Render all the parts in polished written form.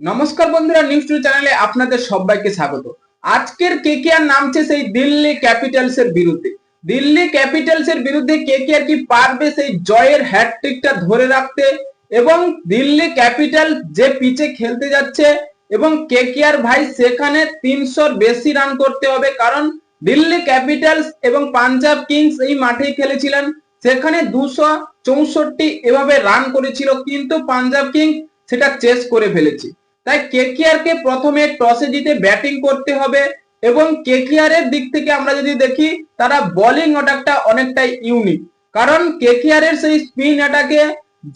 নমস্কার বন্ধুরা, news two চ্যানেলে আপনাদের সবাইকে স্বাগত। আজকের কেকেআর নামছে সেই দিল্লি ক্যাপিটালস এর বিরুদ্ধে। দিল্লি ক্যাপিটালস এর বিরুদ্ধে কেকেআর কি পারবে সেই জয়ের হ্যাটট্রিকটা ধরে রাখতে? এবং দিল্লি ক্যাপিটাল যে পিচে খেলতে যাচ্ছে এবং কেকেআর ভাই সেখানে 300-র বেশি রান করতে হবে, কারণ দিল্লি ক্যাপিটালস এবং পাঞ্জাব কিংস এই মাঠেই খেলেছিলেন, সেখানে 264 এভাবে রান করেছিল, কিন্তু পাঞ্জাব কিংস সেটা চেস করে ফেলেছে। তাই কেকেআর কে প্রথমে টসে জিতে ব্যাটিং করতে হবে এবং কেকেআর এর দিক থেকে আমরা যদি দেখি তারা বোলিং অ্যাটাকটা অনেকটাই ইউনিক, কারণ কেকেআর এর সেই স্পিন অ্যাটাকে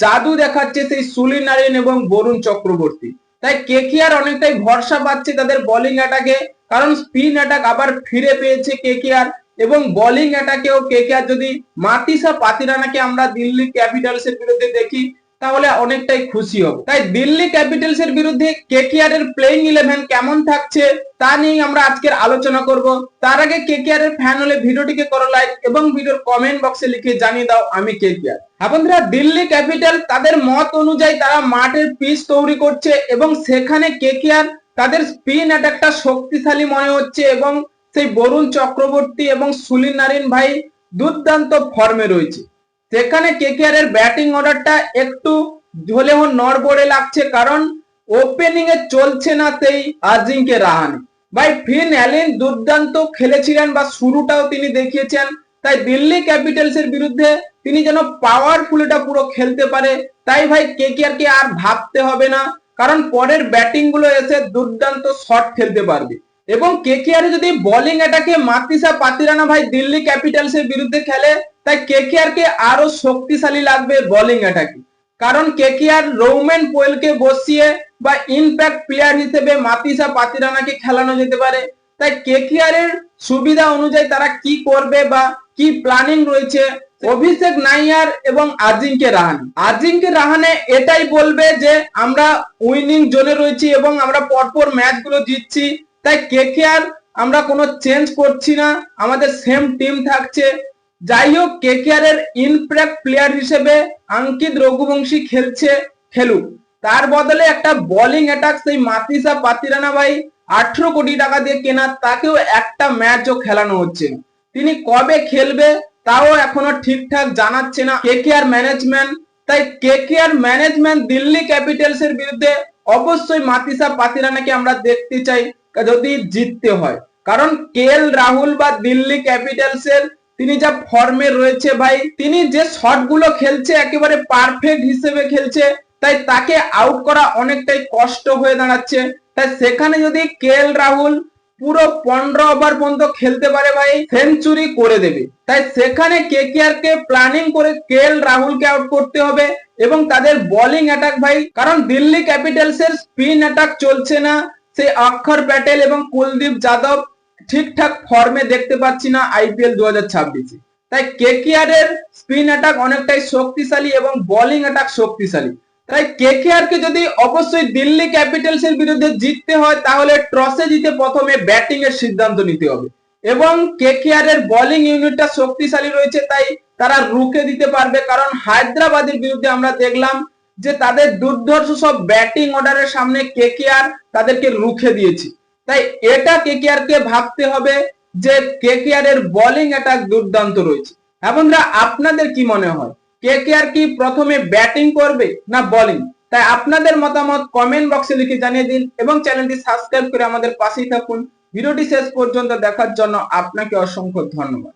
জাদু দেখাচ্ছে সেই সুনীল নারিন এবং বরুণ চক্রবর্তী। তাই কেকেআর অনেকটাই ভরসা পাচ্ছে তাদের বোলিং অ্যাটাকে, কারণ স্পিন অ্যাটাক আবার ফিরে পেয়েছে কেকেআর এবং বোলিং অ্যাটাকেও কেকেআর যদি মাতিসা পাতিরানাকে আমরা দিল্লি ক্যাপিটালস এর বিরুদ্ধে দেখি তাহলে অনেকটাই খুশি হব। তাই দিল্লি ক্যাপিটালস এর বিরুদ্ধে কেকেআর এর প্লেইং 11 কেমন থাকছে তা নিয়ে আমরা আজকের আলোচনা করব। তার আগে কেকেআর এর ফ্যান হলে ভিডিওটিকে করো লাইক এবং ভিডিওর কমেন্ট বক্সে লিখে জানিয়ে দাও আমি কেকেআর। হ্যাঁ বন্ধুরা, দিল্লি ক্যাপিটাল তাদের মত অনুযায়ী তারা মাঠের পিচ তৈরি করছে এবং সেখানে কেকেআর তাদের স্পিন অ্যাটাকটা শক্তিশালী মনে হচ্ছে এবং সেই বরুণ চক্রবর্তী এবং সুনীল নারিন ভাই দুর্দান্ত ফর্মে রয়েছে। সেখানে কেকেআর এর ব্যাটিং অর্ডারটা একটু হলেও নড়বড়ে লাগছে, কারণ ওপেনিং এ চলছে না সেই আজিঙ্কে রাহানে। ভাই ফিন অ্যালেন দুর্দান্ত খেলেছিলেন বা শুরুটাও তিনি দেখিয়েছেন, তাই দিল্লি ক্যাপিটালস এর বিরুদ্ধে তিনি যেন পাওয়ারফুল এটা পুরো খেলতে পারে। তাই ভাই কেকেআর কে আর ভাবতে হবে না, কারণ পরের ব্যাটিং গুলো এসে দুর্দান্ত শট খেলতে পারবে। এবং কেকেআর যদি বোলিং অ্যাটাকে মাতিসা পাতিরানা ভাই দিল্লি ক্যাপিটালস এর বিরুদ্ধে খেলে, তাই কেকেআর কে আরো শক্তিশালী লাগবে বোলিং অ্যাটাকে, কারণ কেকেআর রৌমেন পোয়েলকে বসিয়ে বা ইনপ্যাক্ট প্লেয়ার হিসেবে মাতিসা পাতিরানাকে খেলানো যেতে পারে। তাই কেকেআর এর সুবিধা অনুযায়ী তারা কি করবে বা কি প্ল্যানিং রয়েছে, অভিষেক নাইয়ার এবং আজিঙ্কে রাহানে এটাই বলবে যে আমরা উইনিং জোনে রয়েছি এবং আমরা পরপর ম্যাচগুলো জিতছি, তাই কেকেআর আমরা কোনো চেঞ্জ করছি না, আমাদের সেম টিম থাকছে। যাই হোক, কেকেআর এর ইনপ্যাক্ট প্লেয়ার হিসেবে অঙ্কিত রঘুবংশী খেলুক, তার বদলে একটা বোলিং অ্যাটাক সেই মাতিসা পাতিরানা ভাই 18 কোটি টাকা দিয়ে কেনা, তাকেও একটা ম্যাচও খেলানো হচ্ছে না। তিনি কবে খেলবে তাও এখনো ঠিকঠাক জানাচ্ছে না কেকেআর ম্যানেজমেন্ট। তাই কেকেআর ম্যানেজমেন্ট দিল্লি ক্যাপিটালস এর বিরুদ্ধে অবশ্যই মাতিসা পাতিরানাকে আমরা দেখতে চাই যদি জিততে হয়, কারণ কেএল রাহুল বা দিল্লি ক্যাপিটালস এর তিনি যা ফর্মে রয়েছে ভাই, তিনি যে শট গুলো খেলছে একেবারে পারফেক্ট হিসেবে খেলছে, তাই তাকে আউট করা অনেকটাই কষ্ট হয়ে দাঁড়াচ্ছে। তাই সেখানে যদি কেএল রাহুল পুরো 15 ওভার পর্যন্ত খেলতে পারে ভাই, সেঞ্চুরি করে দেবে। তাই সেখানে কেকেআর কে প্ল্যানিং করে কেএল রাহুলকে আউট করতে হবে এবং তাদের বোলিং অ্যাটাক ভাই, কারণ দিল্লি ক্যাপিটালস এর স্পিন অ্যাটাক চলছে না, সেই অক্ষর প্যাটেল এবং কুলদীপ যাদব ঠিকঠাক ফর্মে দেখতে পাচ্ছি না আইপিএল 2026-এ। তাই কেকেআর এর স্পিন অ্যাটাক অনেকটাই শক্তিশালী এবং বোলিং অ্যাটাক শক্তিশালী। তাই কেকেআর কে যদি অবশ্যই দিল্লি ক্যাপিটালস এর বিরুদ্ধে জিততে হয় তাহলে টসে জিতে প্রথমে ব্যাটিং এর সিদ্ধান্ত নিতে হবে এবং কেকেআর এর বোলিং ইউনিটটা শক্তিশালী রয়েছে, তাই তারা রুখে দিতে পারবে, কারণ হায়দ্রাবাদের বিরুদ্ধে আমরা দেখলাম যে তাদের দুর্ধর্ষ সব ব্যাটিং অর্ডারের সামনে কেকেআর তাদেরকে রুখে দিয়েছে। তাই এটা কেকেআর কে ভাবতে হবে যে কেকেআর এর বোলিং অ্যাটাক দুর্দান্ত রয়েছে। হ্যাঁ বন্ধুরা, আপনাদের কি মনে হয় কেকেআর কি প্রথমে ব্যাটিং করবে না বোলিং? তাই আপনাদের মতামত কমেন্ট বক্সে লিখে জানিয়ে দিন এবং চ্যানেলটি সাবস্ক্রাইব করে আমাদের পাশেই থাকুন। ভিডিওটি শেষ পর্যন্ত দেখার জন্য আপনাকে অসংখ্য ধন্যবাদ।